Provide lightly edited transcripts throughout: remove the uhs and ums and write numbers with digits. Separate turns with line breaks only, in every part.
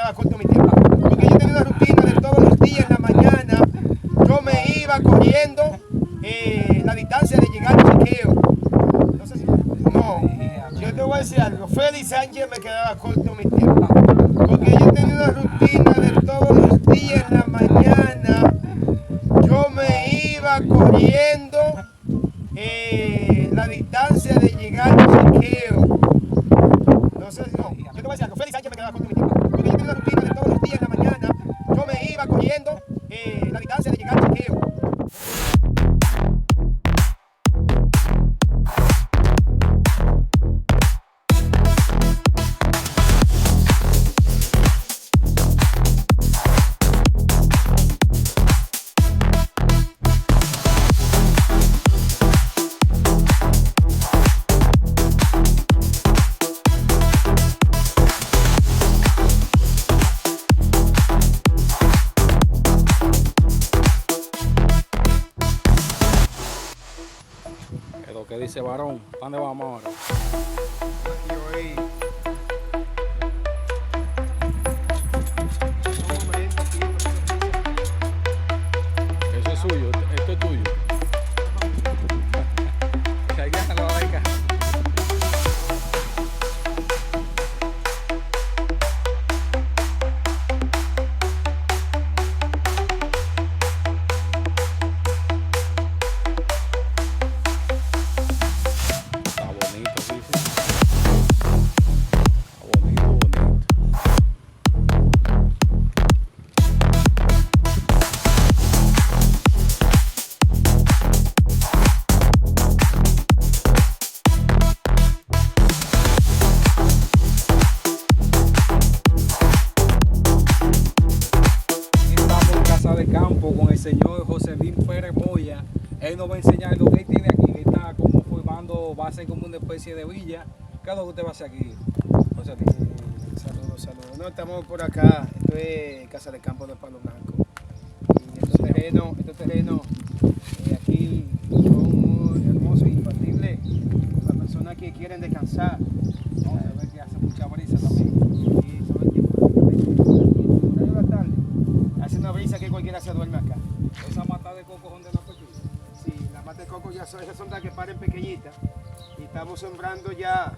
quedaba corto mi tiempo. Porque yo tenía una rutina de todos los días en la mañana. Yo me iba corriendo la distancia de llegar al chequeo. No sé si... No, yo te voy a decir algo. Félix Sánchez me quedaba corto mi tiempo. Porque yo tenía una rutina de todos los días en la mañana. Yo me iba corriendo la distancia de llegar al chequeo. No sé si no. Yo te voy a decir algo. Félix Sánchez me quedaba corto mi tiempo. Porque yo tenía una rutina de todos los días en la mañana. Yo me iba corriendo la distancia de llegar al chequeo.
Lo que dice varón, ¿para dónde vamos ahora? Eso es suyo, esto es tuyo. De campo con el señor José Luis Pérez Moya. Él nos va a enseñar lo que él tiene aquí. Él está como formando, va a ser como una especie de villa. ¿Qué es lo que usted va a hacer aquí, José Luis?
Saludos. No, estamos por acá. Esto es Casa de Campo de Palo Blanco. Y estos terrenos aquí son muy hermosos e infalibles. Las personas que quieren descansar.
No, se ve que hace mucha brisa también.
Y todo el tiempo de la tarde. Hace una brisa que cualquiera se duerme acá.
Esa mata de coco son de la pequeña.
Sí, las matas de coco ya son, esas son las que paren pequeñitas. Y estamos sembrando ya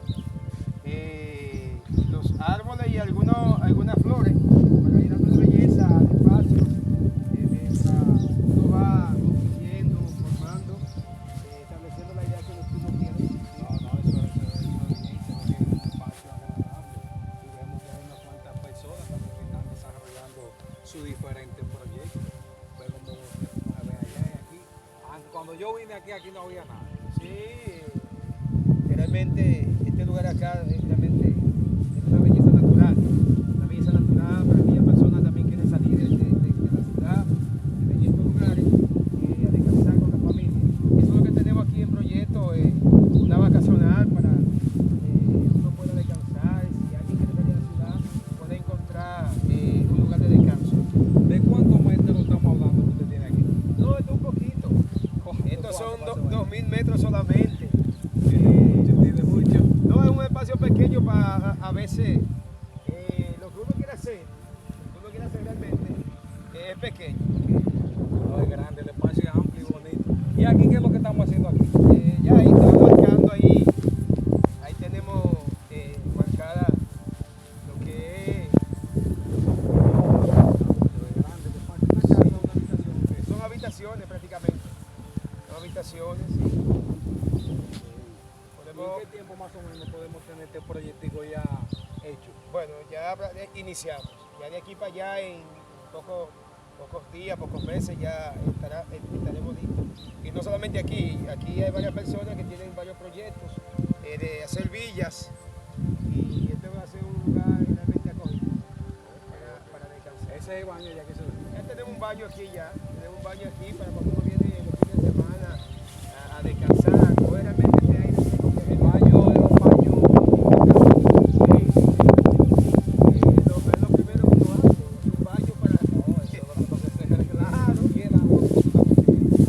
los árboles y algunas flores para ir dando belleza al espacio. Mientras uno va construyendo, formando, estableciendo la idea que uno quiere.
No, eso es un espacio agradable. Y vemos que hay unas cuantas personas también que están desarrollando sus diferentes proyectos. Vemos como allá y aquí. Cuando yo vine aquí no había nada.
Sí, realmente este lugar acá realmente es una belleza natural. Una belleza natural para aquellas personas también quieren salir de la ciudad, de estos lugares, a descansar con la familia. Eso es lo que tenemos aquí en proyecto, una vacacional para uno pueda descansar. Si alguien quiere salir a la ciudad, puede encontrar un lugar de descanso.
¿De cuántos metros estamos hablando que usted tiene aquí?
No, esto es un poquito. Estos son 2000 metros solamente.
Tiene mucho.
No, es un espacio pequeño para a veces lo que uno quiere hacer realmente es pequeño.
No es grande, el espacio es amplio y bonito. ¿Y aquí qué es lo que estamos haciendo aquí?
Ya ahí estamos marcando ahí tenemos marcada lo que es
Grande, el espacio. Una casa, una habitación.
son habitaciones prácticamente. Son habitaciones.
¿En qué tiempo más o menos podemos tener este proyectico ya hecho?
Bueno, ya iniciamos. Ya de aquí para allá en pocos días, pocos meses ya estaremos listos. Y no solamente aquí hay varias personas que tienen varios proyectos de hacer villas. Y este va a ser un lugar realmente acogido para descansar.
Ese es el baño ya que se ve.
Ya tenemos un baño aquí tenemos un baño aquí para cuando uno viene los fines de semana a descansar, a coger realmente este aire seco.
El baño es un baño.
Es lo primero que uno hace, un baño para...
No, eso es lo que se hace.
Claro.
¿Quién hago?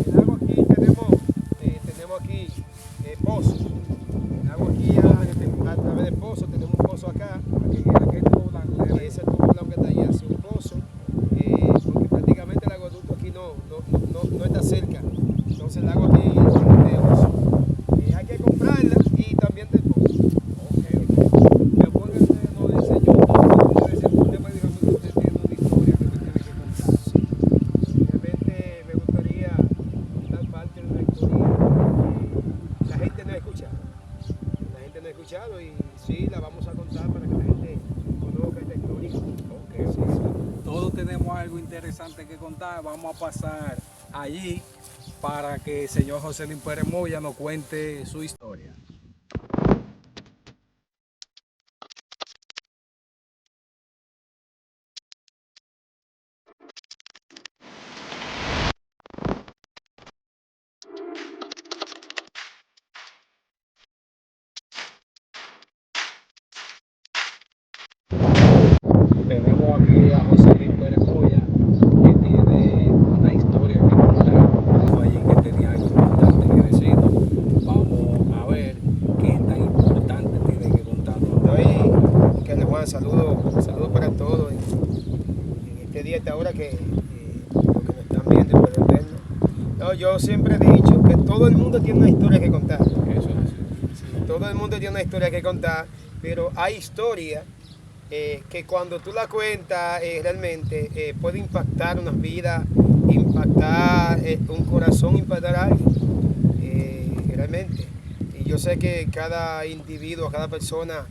El agua aquí tenemos aquí pozos. El agua aquí a través de pozos, tenemos un pozo acá.
Aquí tubo blanco.
Ese tubo blanco que está
algo interesante que contar, vamos a pasar allí para que el señor Joselín Pérez Moya nos cuente su historia. Tenemos aquí a Joselín Pérez Moya, que tiene una historia que contar. Allí que tenía algo importante que decirnos. Vamos a ver qué tan importante tiene que contarnos.
Que Juan, saludos para todos en este día, esta hora que los que nos están viendo y pueden vernos. No, yo siempre he dicho que todo el mundo tiene una historia que contar.
Eso es así.
Sí, todo el mundo tiene una historia que contar, pero hay historias que cuando tú la cuentas realmente puede impactar unas vidas, impactar un corazón, impactar a alguien, realmente. Y yo sé que cada individuo, cada persona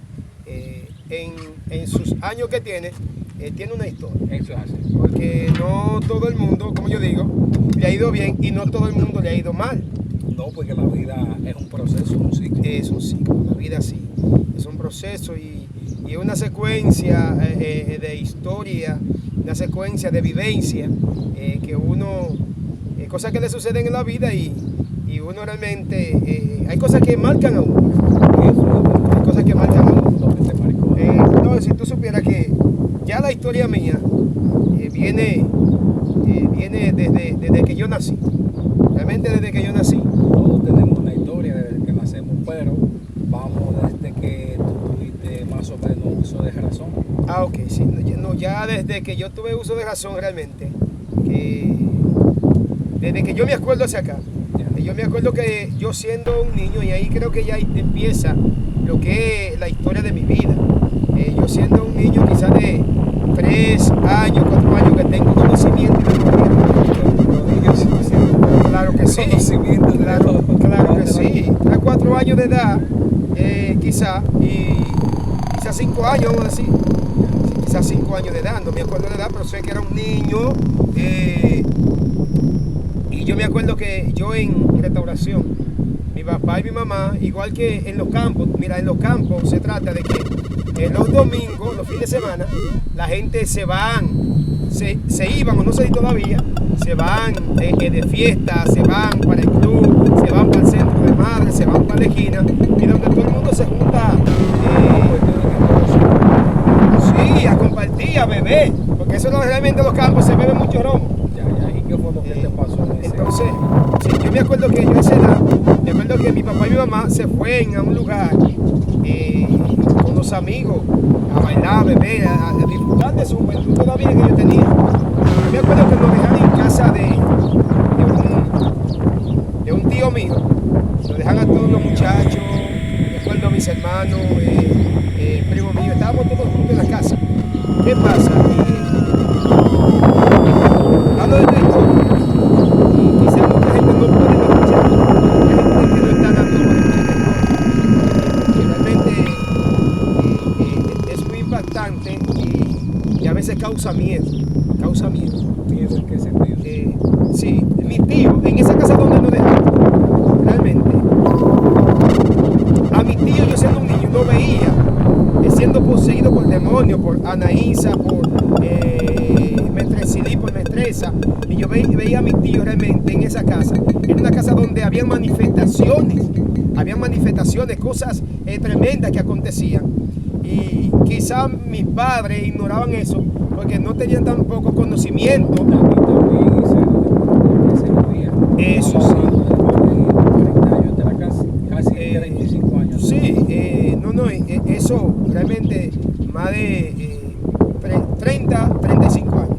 en sus años que tiene una historia.
Eso es así.
Porque no todo el mundo, como yo digo, le ha ido bien y no todo el mundo le ha ido mal.
No, porque la vida es un proceso, un ciclo.
Es un ciclo, la vida sí, es un proceso y una secuencia de historia, una secuencia de vivencia que uno, cosas que le suceden en la vida y uno realmente, hay cosas que marcan a uno, hay cosas que marcan a uno.
¿Dónde te marcó?
No, si tú supieras que ya la historia mía viene desde que yo nací, realmente desde que yo nací.
Todos tenemos una historia desde que nacemos, pero vamos desde que tú tuviste más o menos uso de razón.
Ah, ok, sí, no, ya desde que yo tuve uso de razón realmente, desde que yo me acuerdo hacia acá, yo me acuerdo que yo siendo un niño, y ahí creo que ya empieza lo que es la historia de mi vida. Yo siendo un niño quizás de 3 años, 4 años que tengo conocimiento y memoria. Claro que sí, claro que sí. 3, 4 años de edad, quizás 5 años, vamos a decir. Quizás 5 años de edad, no me acuerdo de edad, pero sé que era un niño. Y yo me acuerdo que yo en restauración, mi papá y mi mamá, igual que en los campos, mira, en los campos se trata de que los domingos, los fines de semana, la gente se iban, o no sé si todavía, se van de fiesta, se van para el club, se van para el centro de madre, se van para la esquina, y donde todo el mundo se junta, sí, a compartir, a beber, porque eso no realmente en los campos se bebe mucho romo.
¿Y qué fue lo que te pasó en ese?
Entonces, sí, yo me acuerdo que yo a esa edad, me acuerdo que mi papá y mi mamá se fueron a un lugar con los amigos a bailar, a beber, a disfrutar de su juventud todavía que yo tenía. Yo me acuerdo que nos dejaron en casa de un tío mío, nos dejan a todos los muchachos, recuerdo a mis hermanos, primo mío, estábamos todos juntos en la casa. ¿Qué pasa? Hablo de esta historia y quizás mucha gente no puede escuchar, hay gente que no está dando realmente es muy impactante y a veces causa miedo.
¿Miedo en qué sentido?
Sí, mi tío, en esa casa donde nos dejaron, realmente, a mi tío yo siendo un niño no veía siendo poseído por demonios, por Anaísa, por Metresilí, por Metresa, y yo veía a mi tío realmente en esa casa. Era una casa donde había manifestaciones, cosas tremendas que acontecían. Y quizás mis padres ignoraban eso porque no tenían tampoco conocimiento. Eso sí.
40 años de la casa, casi 35 años.
Sí, eso realmente más de 35 años.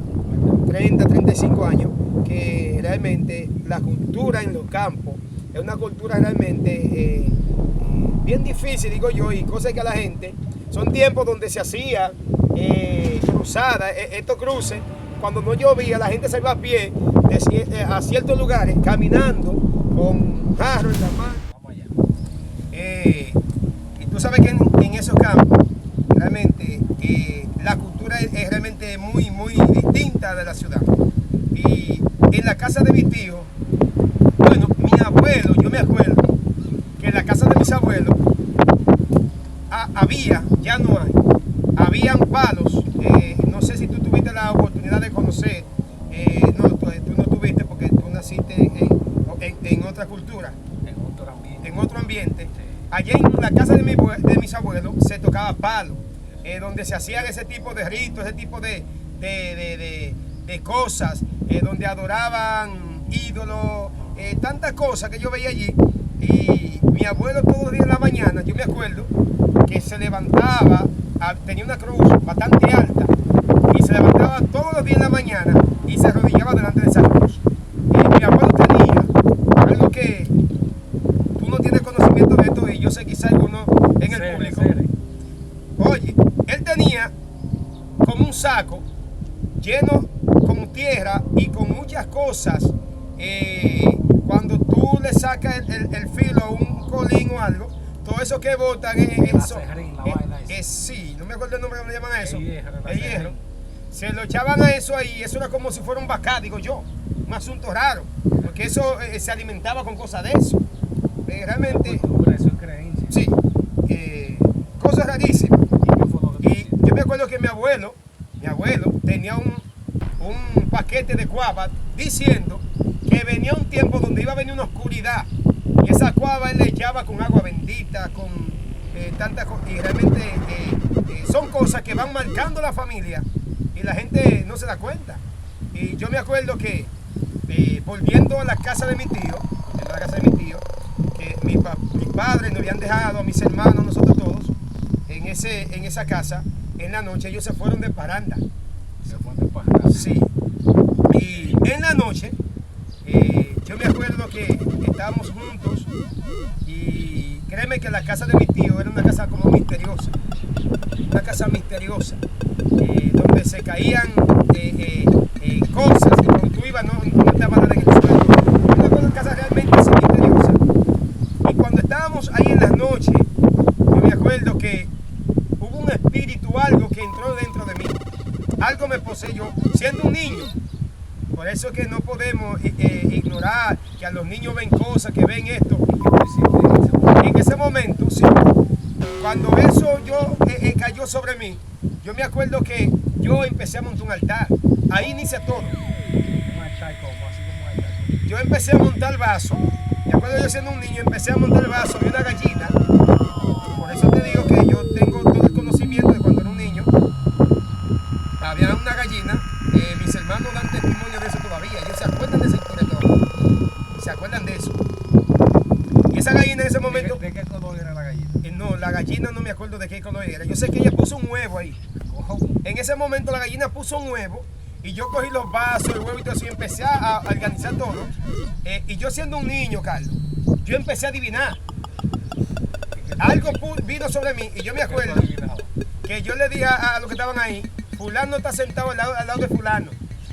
35 años, que realmente la cultura en los campos es una cultura realmente bien difícil, digo yo, y cosas que a la gente, son tiempos donde se hacía cruzadas, estos cruces, cuando no llovía, la gente se iba a pie a ciertos lugares, caminando, con jarros en la mano.
Vamos allá.
Y tú sabes que en esos campos, realmente, la cultura es realmente muy, muy distinta de la ciudad. la casa de mis abuelos había, ya no hay, habían palos, no sé si tú tuviste la oportunidad de conocer, no, tú no tuviste porque tú naciste en otra cultura, en otro ambiente. Sí. Allí en la casa de mis abuelos se tocaba palo, donde se hacían ese tipo de ritos, ese tipo de cosas, donde adoraban ídolos, tantas cosas que yo veía allí. Y mi abuelo todos los días en la mañana, yo me acuerdo que se levantaba, tenía una cruz bastante alta, y se levantaba todos los días en la mañana y se arrodillaba delante de esa cruz. Y mi abuelo tenía algo que tú no tienes conocimiento de esto, y yo sé quizá alguno en el público. Oye, él tenía como un saco lleno con tierra y con muchas cosas. Cuando tú le sacas el filo a un colín o algo, todo eso que botan sí, no me acuerdo el nombre que le llaman a eso, el hierro, se lo echaban a eso ahí, eso era como si fuera un bacá, digo yo, un asunto raro, porque eso se alimentaba con cosas de eso, realmente,
eso es creencia.
Sí, cosas rarísimas. Y yo me acuerdo que mi abuelo tenía un paquete de cuava diciendo que venía un tiempo donde iba a venir una oscuridad, y esa cuava él le echaba con agua bendita, con tantas cosas, y realmente son cosas que van marcando la familia y la gente no se da cuenta. Y yo me acuerdo que volviendo a la casa de mi tío, que mis padres nos habían dejado, a mis hermanos, nosotros todos, en esa casa, en la noche ellos se fueron de parranda. Sí. Y en la noche, yo me acuerdo que estábamos juntos, y créeme que la casa de mi tío era una casa como misteriosa, donde se caían cosas, y cuando tú ibas no estaba nada en el suelo. Una casa realmente así misteriosa. Y cuando estábamos ahí en las noches, yo me acuerdo que hubo un espíritu, algo que entró dentro de mí, algo me poseyó, siendo un niño. Por eso es que no podemos ignorar que a los niños ven cosas, que ven esto. En ese momento, sí, cuando eso cayó sobre mí, yo me acuerdo que yo empecé a montar un altar. Ahí inicia todo.
¿Un altar cómo? Así como un altar.
Yo empecé a montar vaso. Me acuerdo yo siendo un niño, empecé a montar el vaso de una gallina. Por eso te digo que yo tengo todo el conocimiento de cuando era un niño. Había una gallina. Mis hermanos dan testimonio de eso todavía. Ellos se acuerdan de esa historia todavía. Se acuerdan de eso. Y esa gallina en ese momento...
¿De qué color era la gallina?
No, la gallina no me acuerdo de qué color era. Yo sé que ella puso un huevo ahí. En ese momento la gallina puso un huevo, y yo cogí los vasos, el huevo y todo eso, y empecé a organizar todo. Y yo siendo un niño, Carlos, yo empecé a adivinar. Algo vino sobre mí, y yo me acuerdo que yo le dije a los que estaban ahí: fulano está sentado al lado de fulano.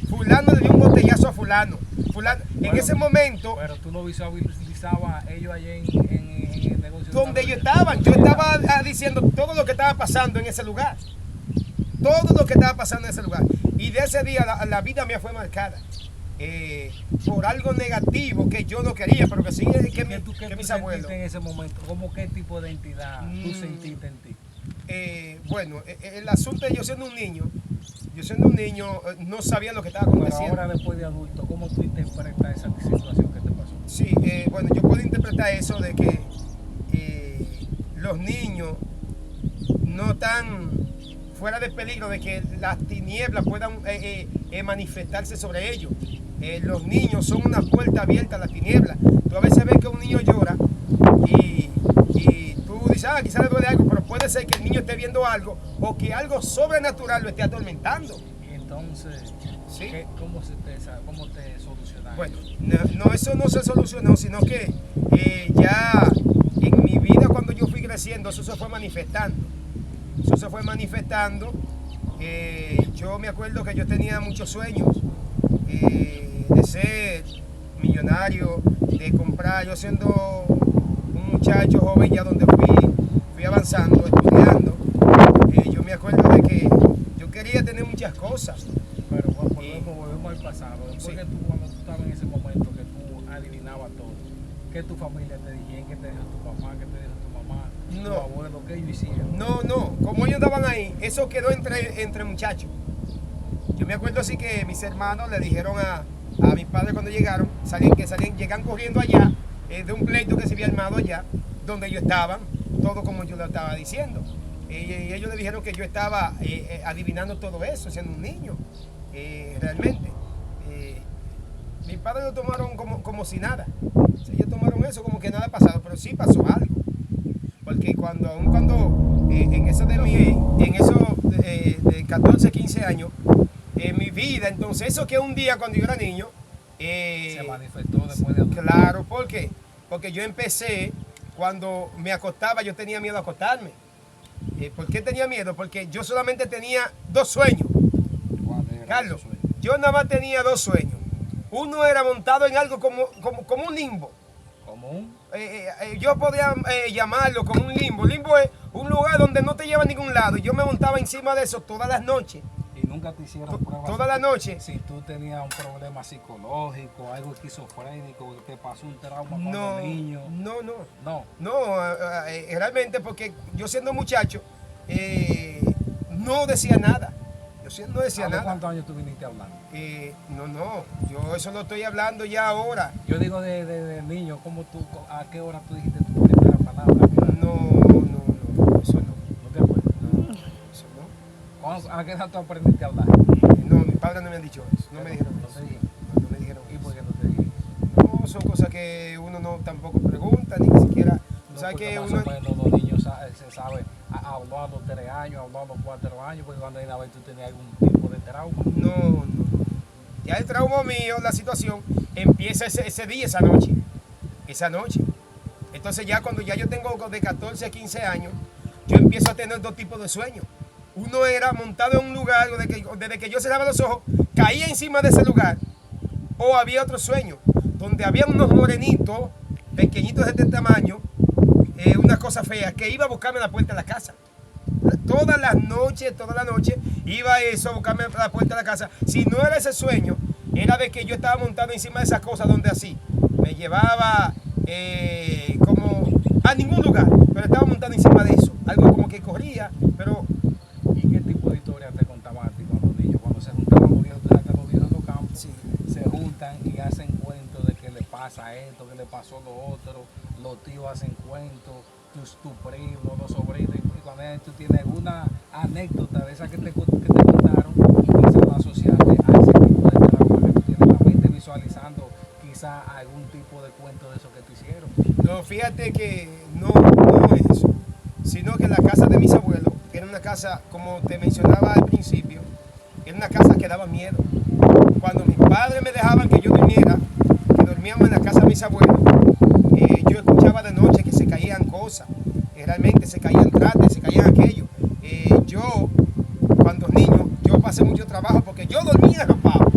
Fulano le dio un botellazo a fulano. Bueno, en ese momento...
Pero tú no visualizabas ellos allá en el negocio.
Donde ellos estaban. Yo estaba diciendo todo lo que estaba pasando en ese lugar. Todo lo que estaba pasando en ese lugar. Y de ese día la vida mía fue marcada. Por algo negativo que yo no quería, pero que sí que mis abuelos.
En ese momento, ¿cómo qué tipo de entidad tú sentiste en ti?
Bueno, el asunto es yo siendo un niño, no sabía lo que estaba aconteciendo.
Pero ahora después de adulto, ¿cómo tú interpretas esa situación que te pasó?
Sí, bueno, yo puedo interpretar eso de que los niños no están fuera de peligro de que las tinieblas puedan manifestarse sobre ellos. Los niños son una puerta abierta a las tinieblas. Tú a veces ves que un niño llora y tú dices, quizás le duele algo, pero puede ser que el niño esté viendo algo, o que algo sobrenatural lo esté atormentando.
Y entonces,
¿sí?
¿Cómo te solucionaste?
Bueno, no, eso no se solucionó, sino que ya en mi vida, cuando yo fui creciendo, eso se fue manifestando. Yo me acuerdo que yo tenía muchos sueños de ser millonario, de comprar, yo siendo un muchacho joven ya donde fui avanzando, estudiando. Yo me acuerdo de que yo quería tener muchas cosas.
Pero volvemos al pasado. Después
sí.
que cuando tú estabas en ese momento que tú adivinabas todo, ¿Qué tu familia te dijeron? ¿Qué te dijo tu papá? ¿Qué te dijo tu mamá?
No.
Tu abuelo, ¿qué ellos hicieron?
No, como ellos andaban ahí, eso quedó entre muchachos. Yo me acuerdo así que mis hermanos le dijeron a mis padres cuando llegaron, llegan corriendo allá, de un pleito que se había armado allá, donde ellos estaban, todo como yo le estaba diciendo. Y ellos le dijeron que yo estaba adivinando todo eso, siendo un niño, realmente. Mis padres lo tomaron como si nada. O sea, ellos tomaron eso como que nada ha pasado, pero sí pasó algo. Porque aun cuando en eso de 14, 15 años, en mi vida, entonces eso que un día cuando yo era niño,
Se manifestó después de...
claro, ¿por qué? Porque yo empecé, cuando me acostaba, yo tenía miedo a acostarme. ¿Por qué tenía miedo? Porque yo solamente tenía 2 sueños. Carlos, yo nada más tenía 2 sueños. Uno era montado en algo como un limbo.
¿Como un?
Yo podía llamarlo como un limbo. Limbo es un lugar donde no te lleva a ningún lado. Yo me montaba encima de eso todas las noches.
Y nunca te hicieron pruebas.
Toda la noche.
Si tú tenías un problema psicológico, algo esquizofrénico, te pasó un trauma cuando
No,
niño.
No, realmente porque yo siendo muchacho no decía nada. Yo no decía nada.
¿Cuántos años tú viniste hablando?
No, yo eso lo estoy hablando ya ahora.
Yo digo de niño, ¿a qué hora tú dijiste tu primera palabra?
No, eso no.
¿No te acuerdas?
No, eso no.
¿A qué edad tú aprendiste a hablar?
No, mis padres no me han dicho eso. No me dijeron
¿No
eso.
te dijeron?
No me dijeron
¿Y
eso.
por qué no te dijeron?
No, son cosas que uno no tampoco pregunta, ni siquiera.
No,
¿Sabes
porque
que
más
uno?
o menos los niños se sabe habló a los 3 años, habló a los 4 años, porque cuando una vez tú tenías algún tipo de trauma.
No. Ya el trauma mío, la situación, empieza ese día, esa noche. Entonces ya cuando ya yo tengo de 14 a 15 años, yo empiezo a tener 2 tipos de sueños. Uno era montado en un lugar, desde que yo cerraba los ojos, caía encima de ese lugar. O había otro sueño, donde había unos morenitos, pequeñitos de este tamaño, una cosa fea, que iba a buscarme a la puerta de la casa. Toda la noche iba eso a buscarme a la puerta de la casa. Si no era ese sueño, era de que yo estaba montado encima de esas cosas donde así me llevaba como a ningún lugar, pero estaba montado encima de eso, algo como que corría, pero...
¿Y qué tipo de historia te contaban a ti cuando niños? Cuando se juntaban los viejos, tú sabes que los viejos en los campos
Sí.
se juntan y hacen cuentos de que le pasa esto, que le pasó lo otro, los tíos hacen cuentos, tu primo, los sobrinos, y cuando tú tienes alguna anécdota de esa que te contaron, quizás la asociaste a ese tipo de trauma que tú tienes en la mente, visualizando quizás algún tipo de cuento de eso que te hicieron.
No, fíjate que no es eso, sino que la casa de mis abuelos, que era una casa, como te mencionaba al principio, era una casa que daba miedo. Cuando mis padres me dejaban que yo durmiera, que dormíamos en la casa de mis abuelos, yo escuchaba de noche que se caían cosas, realmente se caían trates, se caían aquello. Yo, cuando niño, yo pasé mucho trabajo porque yo dormía arropado.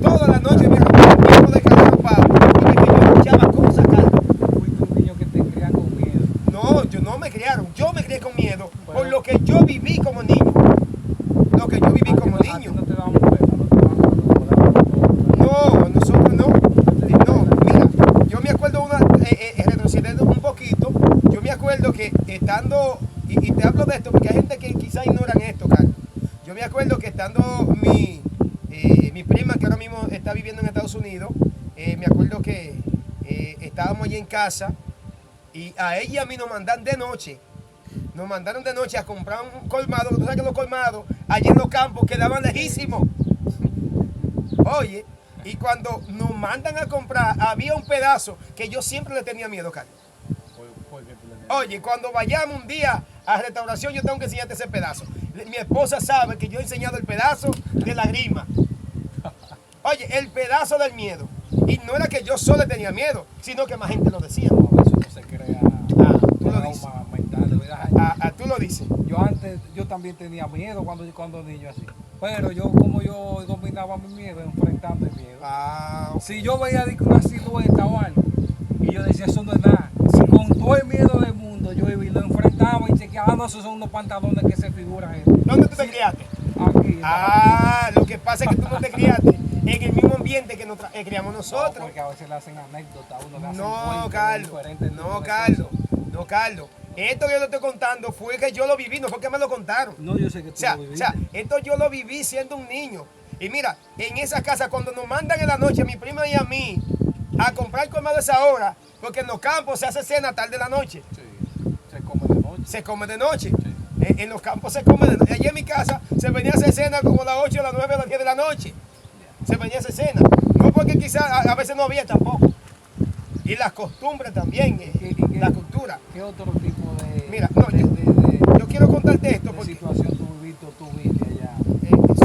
Toda la noche me arropaba, tiempo de quedar arropado, porque yo escuchaba cosas, Carlos.
Fuiste un niño que te crían con miedo.
No, no me criaron, yo me crié con miedo por lo que yo viví como niño. Lo que yo viví como niño.
No te daban pena, no te daban
No, nosotros no. No, mira, yo me acuerdo retrocediendo un poquito, yo me acuerdo que estando, y te hablo de esto porque hay gente que quizá ignoran esto, Carlos. Yo me acuerdo que estando mi prima, que ahora mismo está viviendo en Estados Unidos, me acuerdo que estábamos allí en casa y a ella y a mí nos mandan de noche. Nos mandaron de noche a comprar un colmado, tú sabes que los colmados allí en los campos quedaban lejísimos. Oye, y cuando nos mandan a comprar, había un pedazo que yo siempre le tenía miedo, Carlos.
¿Por qué tú le dices?
Oye, cuando vayamos un día a restauración, yo tengo que enseñarte ese pedazo. Mi esposa sabe que yo he enseñado el pedazo de la grima. Oye, el pedazo del miedo. Y no era que yo solo le tenía miedo, sino que más gente lo decía.
No, eso no se crea.
Tú lo dices.
Trauma mental, de verdad.
Tú lo dices.
Yo también tenía miedo cuando niño así. Pero como yo dominaba mi miedo, enfrentando el miedo. Si yo veía una silueta o algo, y yo decía, eso no es nada. Si con todo el miedo del mundo yo iba y lo enfrentaba y chequeaba, no, esos son unos pantalones que se figuran.
¿Dónde tú te criaste?
Aquí.
Lo que pasa es que tú no te criaste en el mismo ambiente que nos criamos
No,
nosotros.
porque a veces le hacen anécdotas, uno le hacen
No,
cuentos de
Carlos,
diferentes
no,
tipos de
Carlos,
cosas.
no, Carlos. Esto que yo le estoy contando fue que yo lo viví, no fue que me lo contaron.
No, yo sé que tú lo
O
viviste.
sea, esto yo lo viví siendo un niño. Y mira, en esa casa, cuando nos mandan en la noche, a mi prima y a mí, a comprar colmado a esa hora, porque en los campos se hace cena tarde de la noche.
Sí, se come de noche.
Se come de noche.
Sí.
En los campos se come de noche. Allí en mi casa se venía a hacer cena como a las 8, a las 9, a las 10 de la noche. Se venía a hacer cena. No porque quizás a veces no había tampoco. Y las costumbres también, la cultura.
¿Qué otro tipo de,
Mira, no, yo quiero contarte esto
de
porque
situación tú viviste allá?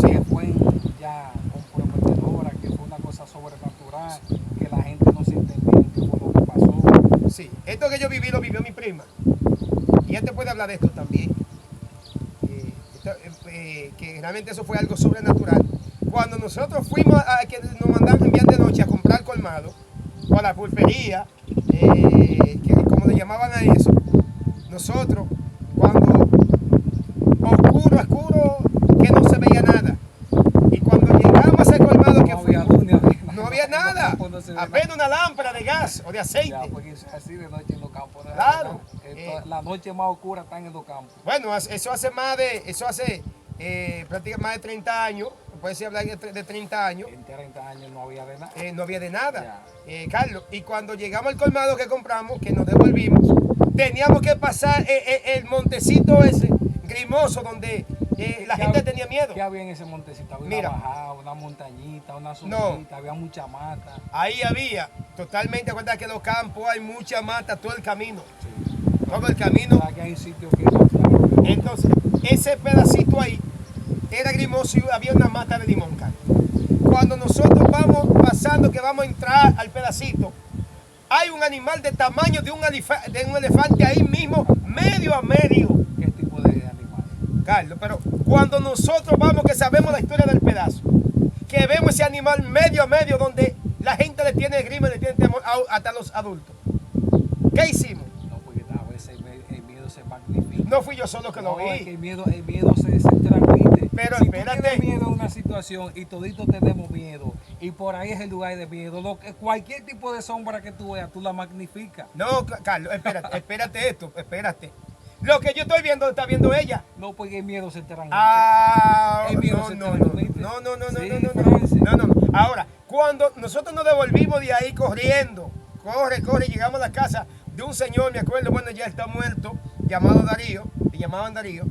sí,
Que fue ya comprometedora, que fue una cosa sobrenatural, que la gente no se entendía qué fue lo que pasó.
sí, esto que yo viví lo vivió mi prima. Y ella te puede hablar de esto también. Que realmente eso fue algo sobrenatural. Cuando nosotros fuimos a que nos mandaron enviar de noche a comprar colmado, o a la pulpería, como le llamaban a eso, nosotros, cuando oscuro, que no se veía nada. Y cuando llegamos a ese colmado, que
No
fue,
había luz ni había
no había
en los
nada,
campos no se ve
apenas una lámpara de gas o de
nada.
aceite.
Ya, porque así de noche en los campos. No
Claro,
la noche más oscura están en los campos.
Bueno, eso hace prácticamente más de 30 años, puede ser hablar de 30 años,
En 30 años no había de nada.
no había de nada. Carlos, y cuando llegamos al colmado que compramos, que nos devolvimos, teníamos que pasar el montecito ese grimoso donde la gente tenía miedo.
¿Qué había en ese montecito? Había
Mira.
una bajada, una montañita, una subida, había mucha mata.
Ahí había, totalmente, acuérdate que en los campos hay mucha mata todo el camino.
Sí.
Todo el camino.
O sea, que hay sitios que no, claro,
Entonces, ese pedacito ahí era grimoso y había una mata de limón, Carlos. Cuando nosotros vamos pasando, que vamos a entrar al pedacito, hay un animal de tamaño de un elefante ahí mismo, medio a medio.
¿qué tipo de animal?
Carlos, pero cuando nosotros vamos, que sabemos la historia del pedazo, que vemos ese animal medio a medio, donde la gente le tiene grima, le tiene temor hasta los adultos. ¿Qué hicimos?
No, porque a veces el miedo se magnifica.
No fui yo solo que lo
No, es que
vi.
el miedo se transmite.
Pero
si
espérate.
tú tienes miedo a una situación y toditos tenemos miedo, y por ahí es el lugar de miedo, cualquier tipo de sombra que tú veas, tú la magnificas.
No, Carlos, espérate. Lo que yo estoy viendo, está viendo ella.
No, porque el miedo se transmite.
Ah,
El miedo
no,
se
no,
transmite.
no, no, no, no,
Sí,
no, no,
Francis.
no, no, no. Ahora, cuando nosotros nos devolvimos de ahí corriendo, corre, llegamos a la casa de un señor, me acuerdo, bueno, ya está muerto, llamado Darío, le llamaban Darío.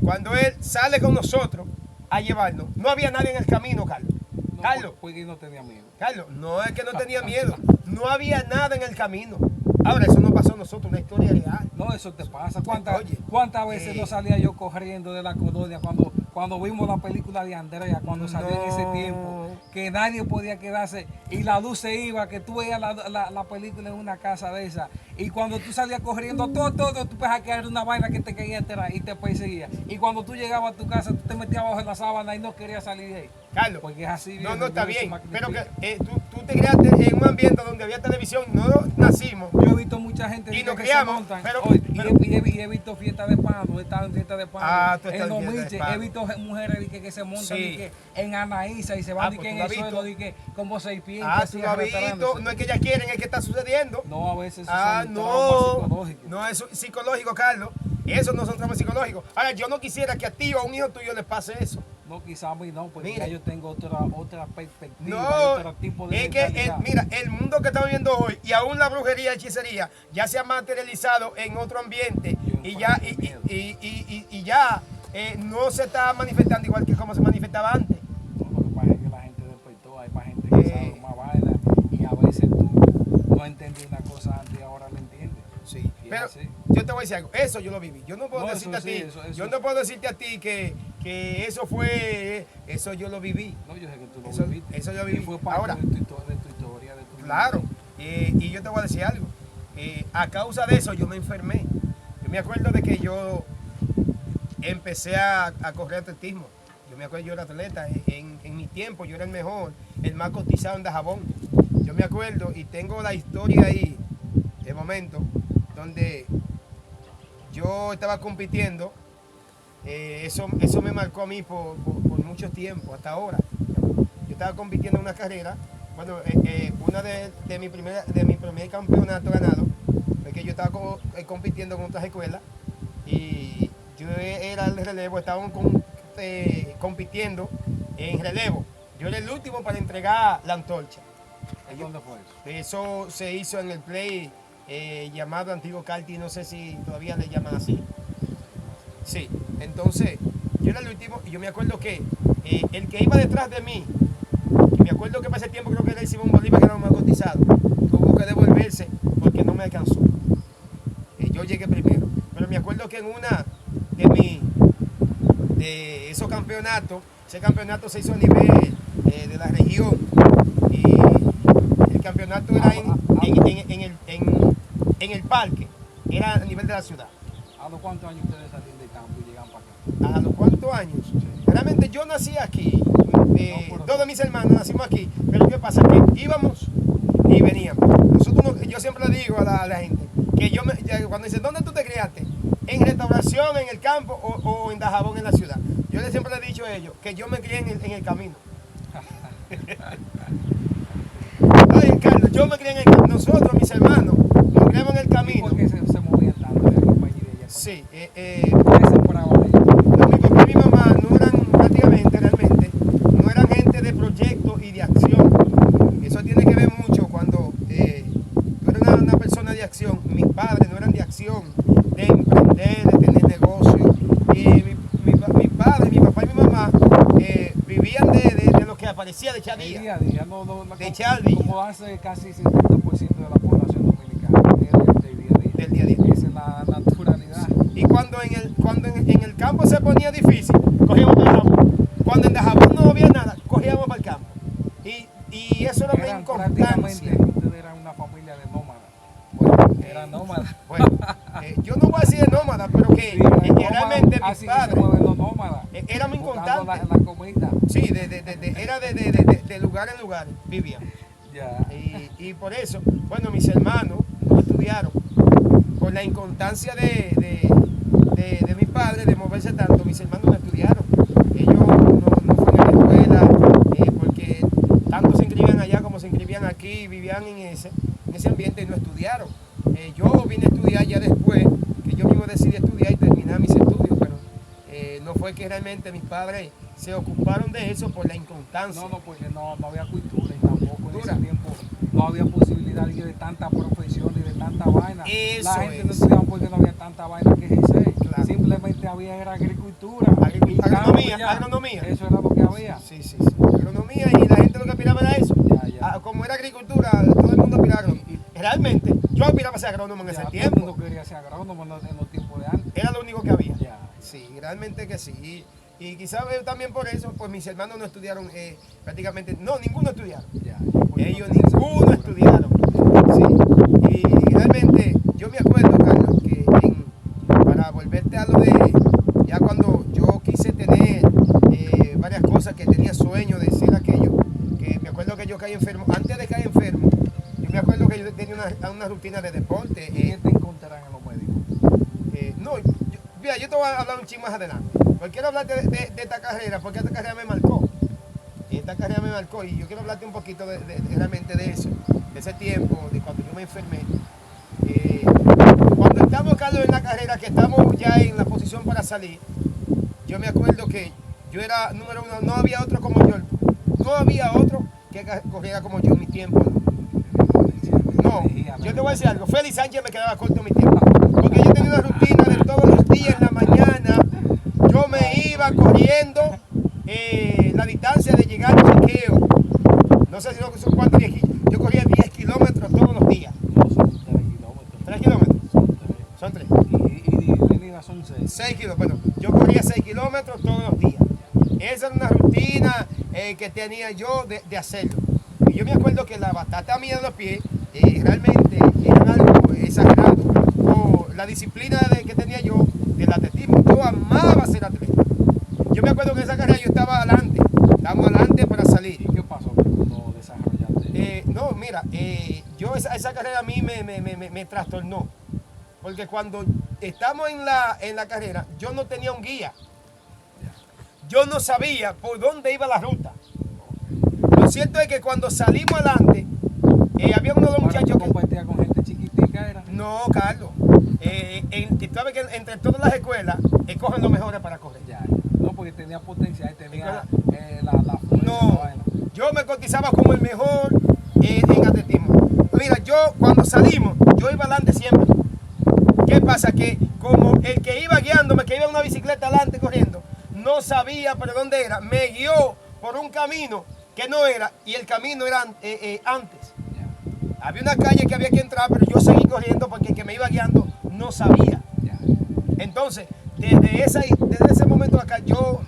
Cuando él sale con nosotros a llevarnos, no había nadie en el camino, Carlos.
No,
Carlos,
porque no tenía miedo.
Carlos, no es que no tenía miedo, no había nada en el camino. Ahora, eso no pasó a nosotros, una historia real.
No, eso te pasa.
Oye,
¿Cuántas veces no salía yo corriendo de la colonia cuando vimos la película de Andrea, cuando salió en ese tiempo, que nadie podía quedarse y la luz se iba, que tú veías la película en una casa de esa, y cuando tú salías corriendo, todo, tú pensabas que era una vaina que te caía atrás y te perseguía. Y cuando tú llegabas a tu casa, tú te metías abajo de la sábana y no querías salir de ahí.
Carlos,
Porque es así.
no,
viejo,
no, está
el miedo se
bien, pero
magnifica.
que tú te criaste en un ambiente donde había televisión, no nacimos.
Yo he visto mucha gente
Y
que
nos
se
criamos,
montan.
pero-
Oye,
pero-
y he visto fiestas de pan, he estado en fiestas de pan.
Ah, tú estás
en
en
Los
fiestas de
Miches,
pan.
he visto mujeres que se montan
Sí.
di que en Anaísa y se van di
pues
que
tú
en
lo
el
has visto.
suelo di que como 6 pies.
Tú lo has visto, no es que ellas quieren, es que está sucediendo.
No, a veces son traumas
No,
psicológicos.
no es psicológico, Carlos. Esos no son traumas psicológicos. Ahora, yo no quisiera que a ti o a un hijo tuyo le pase eso.
No, quizás a mí no, porque
Mira.
ya yo tengo otra perspectiva,
No,
otro tipo de
es que,
mentalidad.
mira, el mundo que estamos viendo hoy y aún la brujería y hechicería ya se ha materializado en otro ambiente y ya, y ya no se está manifestando igual que como se manifestaba antes.
No, lo que pasa es que la gente despertó, hay más gente que sabe más vaina y a veces tú no entendí una cosa antes y ahora la entiendes.
Sí,
Y
pero
así.
yo te voy a decir algo, eso yo lo viví. Yo no puedo
No,
decirte
eso
a ti,
sí, eso-
yo no puedo decirte a ti que eso fue, eso yo lo viví.
No, yo sé que tú lo
Eso-
viviste.
eso yo
Y
viví.
fue parte
Ahora-
de tu historia, de tu
Claro,
vida.
y yo te voy a decir algo. A causa de eso yo me enfermé. Yo me acuerdo de que yo empecé a correr atletismo. Yo me acuerdo, yo era atleta. En mi tiempo yo era el mejor, el más cotizado en Dajabón. Yo me acuerdo y tengo la historia ahí, de momento, donde yo estaba compitiendo. Eso me marcó a mí por mucho tiempo, hasta ahora. Yo estaba compitiendo en una carrera. Bueno, una de mi primer campeonato ganado, fue que yo estaba compitiendo con otras escuelas y yo era el relevo, estábamos compitiendo en relevo. Yo era el último para entregar la antorcha.
¿Y dónde fue eso?
Eso se hizo en el play llamado Antiguo Carti, no sé si todavía le llaman así. Sí, entonces yo era el último y yo me acuerdo que el que iba detrás de mí, me acuerdo que para ese tiempo creo que era el Simón Bolívar, que era más cotizado, tuvo que devolverse porque no me alcanzó. Yo llegué primero, pero me acuerdo que en una de esos campeonatos, ese campeonato se hizo a nivel de la región y el campeonato era en el parque, era a nivel de la ciudad.
¿A los cuántos años ustedes salían del campo y llegan para acá?
¿A los cuántos años?
Sí.
Realmente yo nací aquí,
pero
todos mis hermanos nacimos aquí, pero ¿qué pasa? Que íbamos y veníamos. Yo siempre le digo a la gente, que cuando dicen, ¿dónde tú te criaste? ¿En restauración, en el campo o en Dajabón, en la ciudad? Yo siempre le he dicho a ellos que yo me crié en el camino. Oye, Carlos, yo me crié en el camino. Nosotros, mis hermanos, nos criamos en el camino.
¿Por qué se movían tanto de aquí para allí de allá?
Sí,
¿Qué sembraban ellos?
no, mi papá y mi mamá no eran prácticamente, realmente, no eran gente de proyecto y de acción. Eso tiene que ver mucho cuando tú eres una persona de acción. Mis padres no eran de acción, de emprender, de tener negocio. Y mi padre, mi papá y mi mamá vivían de lo que aparecía de echar día.
Día a día,
De echar día.
como hace casi 50% de la población dominicana, del día a día.
Del día a día.
Esa es la naturalidad.
Y cuando en el campo se ponía difícil, cogíamos para Dajabón. Cuando en Dajabón no había nada, cogíamos para el campo. Y eso era una
Eran
inconstancia.
prácticamente, ustedes eran una familia de nómadas.
Bueno,
Eran nómadas.
Bueno, yo no voy a decir de nómada, pero que
Sí, eran nómadas,
realmente mis
así que se
padres
mueven los nómadas.
éramos
Buscando
inconstantes.
la comida.
Sí, era de lugar en lugar, vivían.
Ya.
Y por eso, bueno, mis hermanos no estudiaron. Por la inconstancia de mi padre de moverse tanto, mis hermanos no estudiaron. Ellos no fueron a la escuela porque tanto se inscribían allá como se inscribían aquí, vivían en ese ambiente y no estudiaron. Yo vine a estudiar ya después, que yo mismo decidí estudiar y terminar mis estudios, pero no fue que realmente mis padres se ocuparon de eso por la inconstancia.
No, porque no había cultura y tampoco en
Cultura.
ese tiempo no había posibilidad de tanta profesión y de tanta vaina.
Eso
La gente no
es.
estudiaba porque no había tanta vaina que ejercer.
Claro.
Simplemente era agricultura. y campo,
Agronomía,
ya.
agronomía.
Eso era lo que había.
Sí. Agronomía y la gente lo que aspiraba era eso.
Ya.
Como era agricultura, todo el mundo aspiraba a agronomía. Realmente, yo aspiraba a ser agrónomo en
Ya,
ese
todo el
tiempo.
mundo quería ser agrónomo en los tiempos de antes.
Era lo único que había.
Ya.
Sí, realmente que sí. Y quizás también por eso, pues mis hermanos no estudiaron prácticamente, no, ninguno estudiaron.
Ya.
Ellos ninguno estudiaron. Sí. Y realmente, yo me acuerdo, Carlos, que para volverte a lo de, ya cuando yo quise tener varias cosas, que tenía sueño de ser aquello, que me acuerdo que yo caí enfermo, antes de caer enfermo, yo me acuerdo que yo tenía una rutina de deporte.
¿Y qué te encontrarán en los médicos?
No, mira, yo te voy a hablar un chingo más adelante. Porque quiero hablarte de esta carrera, porque esta carrera me marcó. Y esta carrera me marcó y yo quiero hablarte un poquito realmente de eso, de ese tiempo, de cuando yo me enfermé. Cuando estamos, Carlos, en la carrera, que estamos ya en la posición para salir, yo me acuerdo que yo era número uno, no había otro como yo. No había otro que corriera como yo en mi tiempo. No, yo te voy a decir algo. Félix Sánchez me quedaba corto en mi tiempo. Porque yo tenía una rutina de todos los días en la mañana. Yo me iba corriendo la distancia de llegar al chequeo. No sé si son cuántos 10 kilómetros. Yo corría 10 kilómetros todos los días.
No, son 3 kilómetros.
3 kilómetros.
Son 3.
Son 3.
Y venidas son 6.
6 kilómetros. Bueno, yo corría 6 kilómetros todos los días. Esa era una rutina que tenía yo de hacerlo. Y yo me acuerdo que la batata mía de los pies realmente era algo exagerado. O la disciplina que tenía yo del atletismo. Yo amaba ser atleta. Yo me acuerdo que en esa carrera yo estaba adelante. Estábamos adelante para salir.
¿Y qué pasó que tú no desarrollaste?
No, mira, yo esa carrera a mí me trastornó. Porque cuando estamos en la carrera, yo no tenía un guía. Yo no sabía por dónde iba la ruta. cierto es que cuando salimos adelante, había uno de los muchachos que...
compartía con gente chiquitica, era.
No, Carlos. Tú sabes que entre todas las escuelas escogen los mejores para correr.
Ya. No, porque tenía potencial, tenía la fuerza.
No,
la vaina.
yo me cotizaba como el mejor en atletismo. Mira, yo cuando salimos, yo iba adelante siempre. ¿Qué pasa? Que como el que iba guiándome, que iba en una bicicleta adelante corriendo, no sabía por dónde era, me guió por un camino que no era, y el camino era antes.
Ya,
Había una calle que había que entrar, pero yo seguí corriendo porque el que me iba guiando no sabía.
ya.
Entonces, desde ese momento acá, yo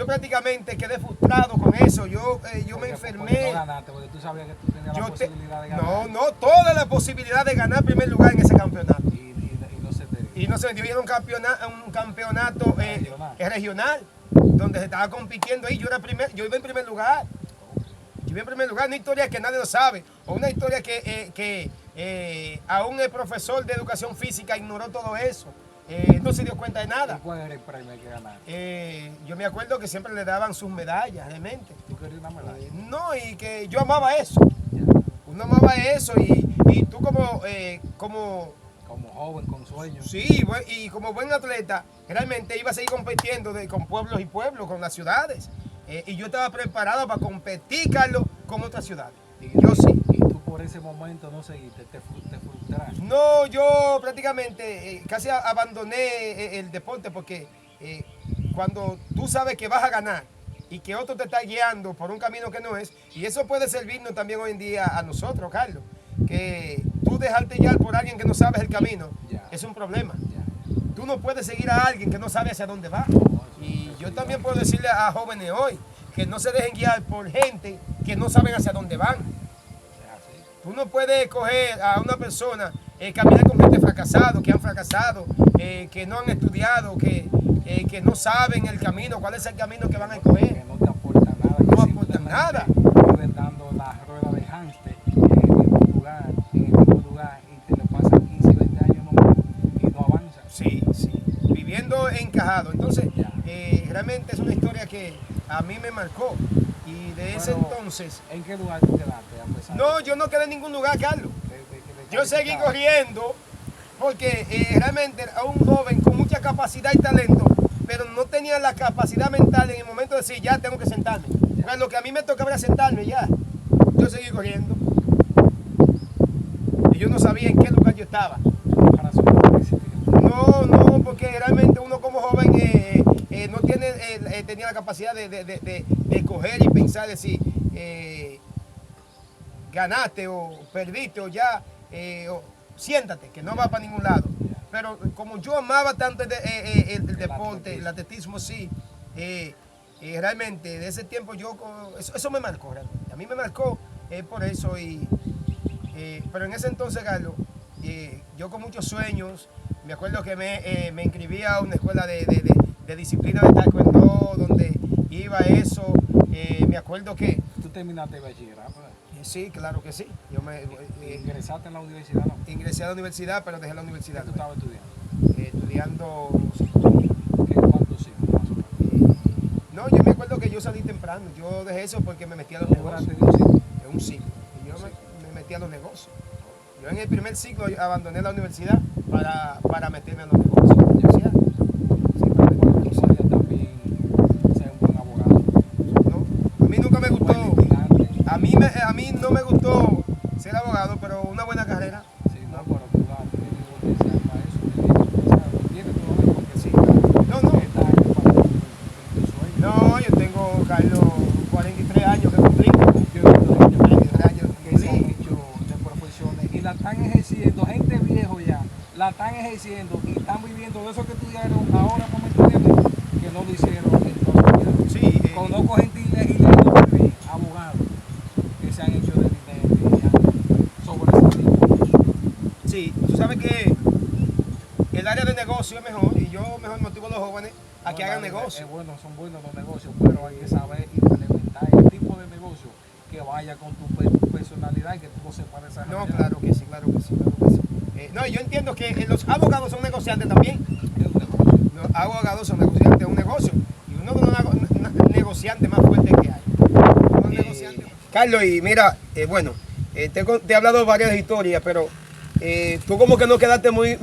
prácticamente quedé frustrado con eso. Yo me
Porque
enfermé.
no ganaste, porque tú sabías que tú tenías la posibilidad de ganar.
No, toda la posibilidad de ganar primer lugar en ese campeonato.
Y no se te dio.
Y no se me dio, era un campeonato regional, donde se estaba compitiendo ahí. Yo iba en primer lugar. Yo iba en primer lugar, una historia que nadie lo sabe, o una historia que aún el profesor de educación física ignoró todo eso. No se dio cuenta de nada.
¿Y cuál era el premio que ganaste?
Yo me acuerdo que siempre le daban sus medallas, realmente.
¿Tú querías una medalla?
No, y que yo amaba eso.
Ya.
Uno amaba eso y tú como
Como joven, con sueños.
sí, y como buen atleta, realmente iba a seguir compitiendo con pueblos y pueblos, con las ciudades. Y yo estaba preparado para competir, Carlos, con otras ciudades. Yo sí.
Y tú por ese momento no seguiste, te frustraste.
No, yo prácticamente casi abandoné el deporte porque cuando tú sabes que vas a ganar y que otro te está guiando por un camino que no es, y eso puede servirnos también hoy en día a nosotros, Carlos, que tú dejarte guiar por alguien que no sabes el camino,
Ya.
es un problema.
Ya.
Tú no puedes seguir a alguien que no sabe hacia dónde va. Y yo también puedo decirle a jóvenes hoy que no se dejen guiar por gente que no saben hacia dónde van.
Es así.
Tú no puedes coger a una persona, caminar con gente fracasado, que han fracasado, que no han estudiado, que no saben el camino, cuál es el camino que van a
Que
escoger.
no te aporta nada.
No
que
aportan nada.
simplemente viven dando la rueda de hámster en el mismo lugar, y te le pasan 15, 20 años nomás y no avanzan.
Sí, sí, viviendo encajado. Entonces,
Ya.
realmente es una historia que a mí me marcó. Y de ese
Pero,
entonces,
¿en qué lugar tú quedaste? A pesar
no, yo no quedé en ningún lugar, Carlos.
de
Yo seguí
calificar?
corriendo porque realmente era un joven con mucha capacidad y talento, pero no tenía la capacidad mental en el momento de decir, ya tengo que sentarme. Porque lo que a mí me tocaba era sentarme ya. Yo seguí corriendo. Y yo no sabía en qué lugar yo estaba.
Para su ese tiempo.
No, porque realmente uno como joven no tenía la capacidad de coger y pensar, decir, ganaste o perdiste o ya, o siéntate, que no va para ningún lado. Pero como yo amaba tanto el deporte, el atletismo, sí, realmente de ese tiempo eso me marcó realmente. A mí me marcó por eso. Pero en ese entonces, Carlos, yo con muchos sueños, me acuerdo que me inscribí a una escuela de disciplina de taekwondo, donde iba eso. Me acuerdo que
Tú terminaste el bachillerato, ¿verdad?
sí, claro que sí. Yo
Ingresaste en la universidad, ¿no?
ingresé a la universidad, pero dejé la universidad.
¿Qué tú estabas estudiando?
Estudiando.
¿Cuántos hijos más o menos?
No, yo me acuerdo que yo salí temprano. Yo dejé eso porque me metí a los
¿Tú
negocios.
duraste de un sitio?
En un ciclo. Y yo me metí a los negocios. Yo en el primer ciclo abandoné la universidad para meterme a los negocios. Ya. Sí, para meterme a los negocios.
Ella también ser un buen abogado.
No, a mí nunca me
Un buen
gustó.
litigante.
A mí no me gustó ser abogado, pero una buena carrera.
Sí, no, pero tú tienes potencial para eso. Tienes todo porque
Sí.
sí.
No.
Esta es para tu sueño.
No, yo tengo, Carlos, 43 años que cumplí.
Yo he visto gente
43 años que
que se han
cumplí.
hecho de profesiones y la están ejerciendo, gente viejo ya, la están ejerciendo y están viviendo de eso que estudiaron ahora momentáneamente, que no lo hicieron en toda su vida.
Sí,
Conozco gente ilegal muy bien, abogados, que se han hecho de dinero ya sobre ese tipo.
sí, tú sabes que el área de negocio es mejor y yo mejor motivo a los jóvenes a que hagan negocio.
Bueno, son buenos los negocios, pero hay que saber implementar el tipo de negocio que vaya con tu personalidad y que tú no sepas desarrollar.
No, claro que sí, claro que sí, claro que sí. No, yo entiendo que los abogados son negociantes también.
Es un negocio.
Los abogados son negociantes, es un negocio. Y uno de los negociantes más fuertes que hay. Uno de los Carlos, y mira, bueno, te he hablado varias historias, pero tú como que no quedaste muy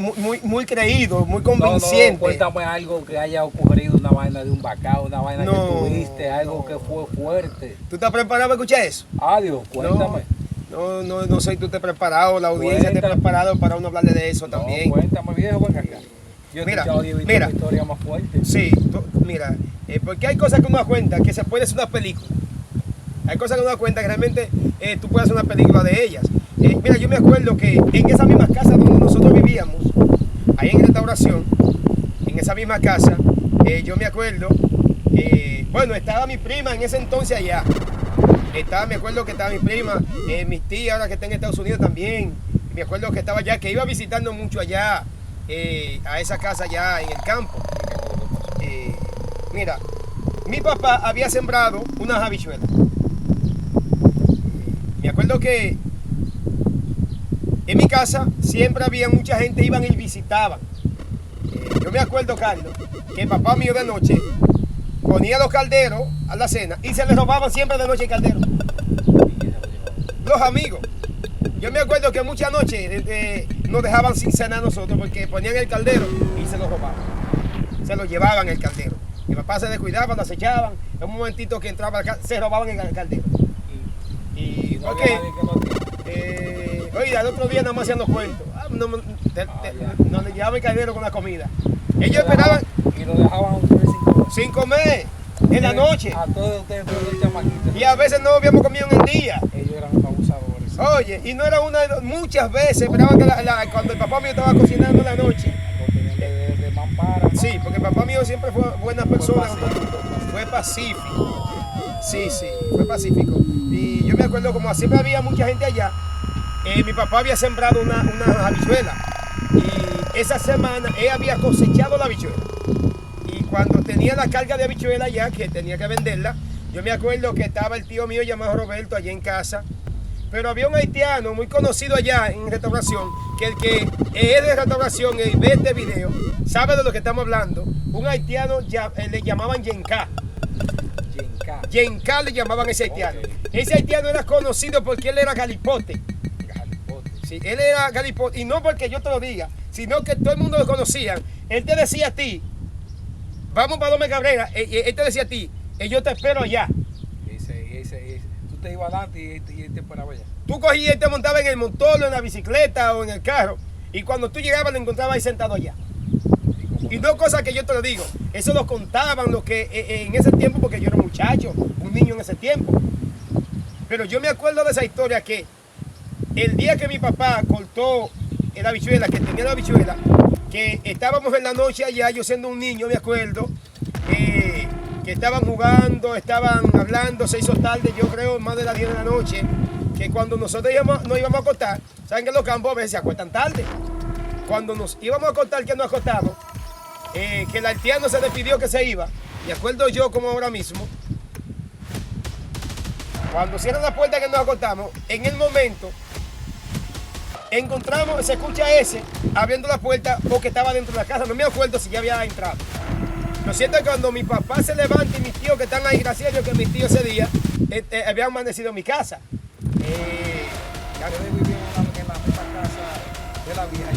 creído, muy convincente.
No, cuéntame algo que haya ocurrido, una vaina de un bacao, una vaina
No,
que tuviste, algo que fue fuerte.
¿Tú estás preparado para escuchar eso?
Adiós, cuéntame.
No sé, tú estás preparado, la audiencia está preparado para uno hablarle de eso también.
No, cuéntame, viejo, ven acá. Yo
Mira,
he escuchado
mira.
una historia más fuerte.
Sí, mira, porque hay cosas que uno da cuenta que se puede hacer una película. Hay cosas que uno da cuenta que realmente tú puedes hacer una película de ellas. Mira, yo me acuerdo que en esa misma casa donde nosotros vivíamos, ahí en restauración, en esa misma casa, yo me acuerdo, bueno, estaba mi prima en ese entonces allá. Me acuerdo que estaba mi prima, mis tías ahora que están en Estados Unidos también. Me acuerdo que estaba allá, que iba visitando mucho allá, a esa casa allá en el campo. Mira, mi papá había sembrado unas habichuelas. Me acuerdo que en mi casa siempre había mucha gente, iban y visitaban. Yo me acuerdo, Carlos, que el papá mío de noche ponía los calderos a la cena y se les robaban siempre de noche el caldero. Los amigos. Yo me acuerdo que muchas noches nos dejaban sin cena a nosotros porque ponían el caldero y se los robaban. Se lo llevaban el caldero. Mi papá se descuidaba, lo acechaban. En un momentito que entraba se robaban el caldero. Y
no
ok.
había nadie que lo
Oiga, el otro día nada más hacían los cuentos. No le llevaban el caldero con la comida. Ellos esperaban
Y lo dejaban a ustedes
sin comer en la noche.
A todos ustedes, todos los chamaquitos.
Y a veces no habíamos comido en el día.
Ellos eran abusadores.
Oye, y no era muchas veces esperaban que cuando el papá mío estaba cocinando en la noche.
Lo tenían de mampara.
Sí, porque el papá mío siempre fue buena persona.
pacífico.
Fue pacífico. Sí, fue pacífico. Y yo me acuerdo como siempre había mucha gente allá. Mi papá había sembrado una habichuela. Y esa semana él había cosechado la habichuela. Y cuando tenía la carga de habichuela ya, que tenía que venderla, yo me acuerdo que estaba el tío mío llamado Roberto allá en casa. Pero había un haitiano muy conocido allá en restauración, que el que es de restauración y ve este video, sabe de lo que estamos hablando. Un haitiano le llamaban Yenka. Yenka le llamaban a ese haitiano.
Okay.
Ese haitiano era conocido porque él era galipote. Sí, él era galipote. Y no porque yo te lo diga, sino que todo el mundo lo conocía. Él te decía a ti, vamos para Dome Cabrera. Él te decía a ti, yo te espero allá.
Tú te ibas adelante y él te esperaba allá.
Tú cogías y te montabas en el motor, en la bicicleta o en el carro. Y cuando tú llegabas lo encontrabas ahí sentado allá. Y no cosas que yo te lo digo. Eso lo contaban los que en ese tiempo, porque yo era un muchacho, un niño en ese tiempo. Pero yo me acuerdo de esa historia que el día que mi papá cortó la habichuela, que tenía la habichuela, que estábamos en la noche allá, yo siendo un niño, me acuerdo, que estaban jugando, estaban hablando, se hizo tarde, yo creo más de las 10 de la noche, que cuando nosotros nos íbamos a acostar, saben que en los campos a veces se acuestan tarde. Cuando nos íbamos a acostar, que nos acostamos, que el haitiano se despidió que se iba, me acuerdo yo como ahora mismo, cuando cierran la puerta que nos acostamos, en el momento, encontramos, se escucha ese abriendo la puerta porque estaba dentro de la casa, no me acuerdo si ya había entrado. Lo cierto es que cuando mi papá se levanta y mis tíos que están ahí, gracias a Dios que mis tíos ese día habían amanecido en mi casa.
Ustedes vivían en la misma casa de la vieja.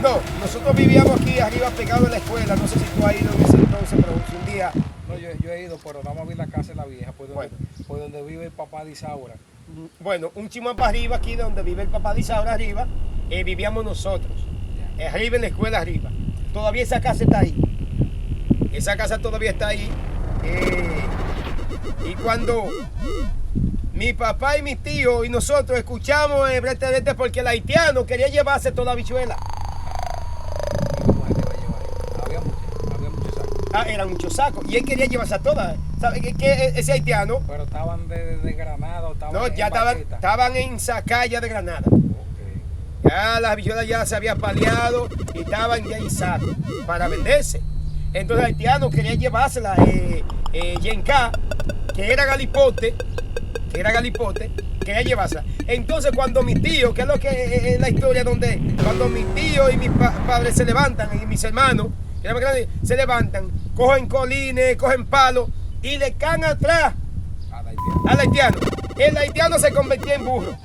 No, nosotros vivíamos aquí arriba pegados en la escuela, no sé si tú has ido en ese entonces, pero si un día...
No, yo he ido, pero nada más vi la casa de la vieja, por donde vive el papá de Isaura.
Bueno, un chimán para arriba, aquí donde vive el papá de Isaura arriba, vivíamos nosotros. Arriba en la escuela arriba. Todavía esa casa está ahí. Esa casa todavía está ahí. Y cuando mi papá y mis tíos y nosotros escuchamos brete porque el haitiano quería llevarse toda la habichuela.
Había muchos sacos.
Eran muchos sacos. Y él quería llevarse a todas. ¿Sabes qué? Ese haitiano...
Pero estaban de Granada o estaban
No, ya estaban en Zacaya de Granada. Ya las habichuelas ya se habían paliado y estaban ya en saco para venderse. Entonces el haitiano quería llevársela, Yenka, que era galipote, quería llevársela. Entonces cuando mis tíos, que es lo que es la historia donde, cuando mis tíos y mis padres se levantan, y mis hermanos, que eran más grandes, se levantan, cogen colines, cogen palos y le caen atrás al haitiano. El haitiano se convertía en burro,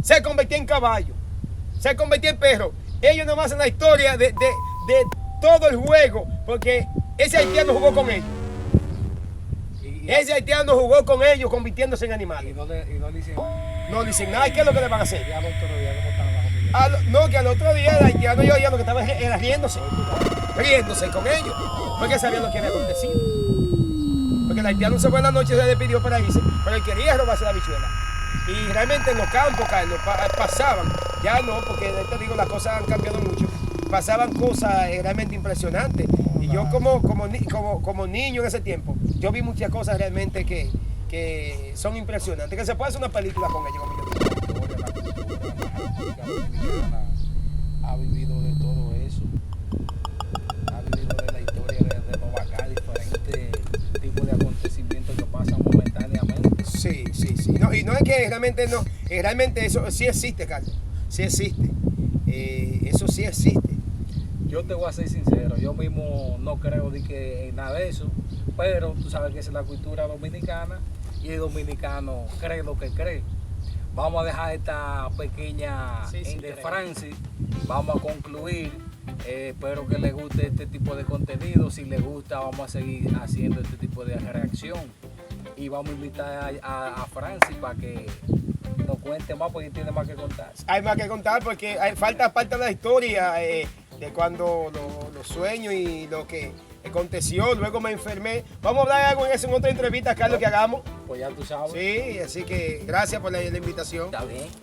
se convertía en caballo, se convertía en perro. Ellos nomás hacen la historia de todo el juego, porque ese haitiano jugó con ellos. Ese haitiano jugó con ellos, convirtiéndose en animales.
Y no le dicen nada.
No dicen nada. ¿Y qué es lo que le van a hacer?
Y al otro día, ¿cómo estaban las familias?
No, que al otro día el haitiano yo oía lo que estaba era riéndose con ellos, porque sabían lo que había acontecido. Porque el haitiano se fue en la noche y se despidió para irse, pero él quería robarse la bichuela. Y realmente en los campos, Carlos, pasaban, ya no, porque te digo, las cosas han cambiado mucho, pasaban cosas realmente impresionantes. Y yo como niño en ese tiempo, yo vi muchas cosas realmente que son impresionantes, que se puede hacer una película con ellos.
La República Dominicana ha vivido de todo eso, ha vivido de la historia de Novacá, diferentes tipos de acontecimientos que pasan momentáneamente.
Sí. No, y no es que realmente eso sí existe, Carlos, sí existe, eso sí existe.
Yo te voy a ser sincero, yo mismo no creo de que nada de eso, pero tú sabes que esa es la cultura dominicana y el dominicano cree lo que cree. Vamos a dejar esta pequeña de Francis, vamos a concluir. Espero que les guste este tipo de contenido. Si les gusta, vamos a seguir haciendo este tipo de reacción. Y vamos a invitar a Francis para que nos cuente más, porque tiene más que contar.
Hay más que contar porque falta parte de la historia de cuando los sueños y lo que aconteció. Luego me enfermé. Vamos a hablar de algo en eso en otra entrevista, Carlos, que hagamos.
Pues ya tú sabes.
Sí, así que gracias por la invitación.
Está bien.